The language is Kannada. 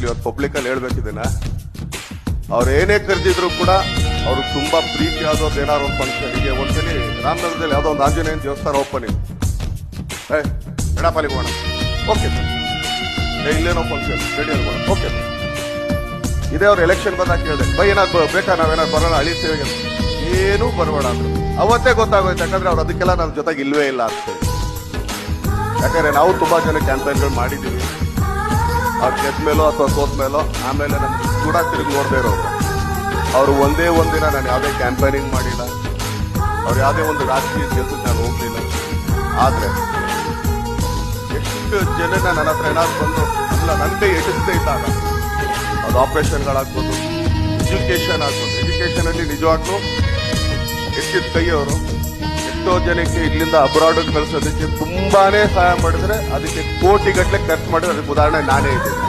ಇಲ್ಲಿ ಇವತ್ತು ಪಬ್ಲಿಕ್ ಅಲ್ಲಿ ಹೇಳ್ಬೇಕಿದ್ದೀನ, ಅವ್ರು ಏನೇ ಕರೆದಿದ್ರು ಕೂಡ ಅವ್ರು ತುಂಬಾ ಪ್ರೀತಿ ಆದವ್ರದ್ದು ಏನಾದ್ರು ಒಂದು ಫಂಕ್ಷನ್ಗೆ ಒಂದ್ಸಲಿ ರಾಮನಗರದಲ್ಲಿ ಯಾವುದೋ ಒಂದು ಆಂಜನೇಯನ ದೇವಸ್ಥಾನ ಓಪನಿಂಗ್ ಎಡಪಾಲಿಗೆ ಹೋಗೋಣ, ಓಕೆ ಸರ್, ಇಲ್ಲೇನೋ ಫಂಕ್ಷನ್ ರೆಡಿ ಆಗೋಣ, ಓಕೆ ಸರ್. ಇದೇ ಅವ್ರು ಎಲೆಕ್ಷನ್ ಬಂದಾಗ ಕೇಳಿದೆ, ಬೈ ಏನಾದ್ರು ಬೇಕಾ, ನಾವೇನಾದ್ರು ಬರೋಣ ಹಳಿ ಸೇವೆಗೆ, ಏನೂ ಬರಬೇಡ ಅಂದ್ರು. ಅವತ್ತೇ ಗೊತ್ತಾಗೋಯ್ತು, ಯಾಕಂದ್ರೆ ಅವ್ರು ಅದಕ್ಕೆಲ್ಲ ನನ್ನ ಜೊತೆಗೆ ಇಲ್ವೇ ಇಲ್ಲ ಅಂತ. ಯಾಕಂದ್ರೆ ನಾವು ತುಂಬಾ ಜನ ಕ್ಯಾಂಪೇನ್ಗಳು ಮಾಡಿದ್ದೀವಿ, ಅವ್ರು ಗೆದ್ದ ಮೇಲೋ ಅಥವಾ ಸೋತ್ ಮೇಲೋ, ಆಮೇಲೆ ನಮ್ಗೆ ಕೂಡ ತಿರುಗಿ ನೋಡದೇ ಇರೋರು. ಅವರು ಒಂದೇ ಒಂದಿನ ನಾನು ಯಾವುದೇ ಕ್ಯಾಂಪೇನಿಂಗ್ ಮಾಡಿಲ್ಲ, ಅವ್ರು ಯಾವುದೇ ಒಂದು ರಾಜಕೀಯ ಕೆಲಸಕ್ಕೆ ನಾನು ಹೋಗ್ಲಿಲ್ಲ. ಆದ್ರೆ ಎಷ್ಟು ಜನ ನನ್ನ ಹತ್ರ ಏನಾದ್ರು ಬಂದು ಅಲ್ಲ ನನ್ನ ಕೈ ಎಟಿಸ್ತಾ ಇದ್ದಾಗ, ಅದು ಆಪರೇಷನ್ಗಳಾಗ್ಬೋದು, ಎಜುಕೇಶನ್ ಆಗ್ಬೋದು, ಎಜುಕೇಶನ್ ಅಲ್ಲಿ ನಿಜವಾಗ್ಲೂ ಎಷ್ಟಿದ್ ಕೈಯವರು ಎಷ್ಟೋ ಜನಕ್ಕೆ ಇಲ್ಲಿಂದ ಅಬ್ರಾಡ್ ಕಳಿಸೋದಕ್ಕೆ ತುಂಬಾನೇ ಸಹಾಯ ಮಾಡಿದ್ರೆ, ಅದಕ್ಕೆ ಕೋಟಿಗಟ್ಟಲೆ ಖರ್ಚು ಮಾಡಿದ್ರೆ ಅದಕ್ಕೆ ಉದಾಹರಣೆ ನಾನೇ ಇದ್ದೀನಿ.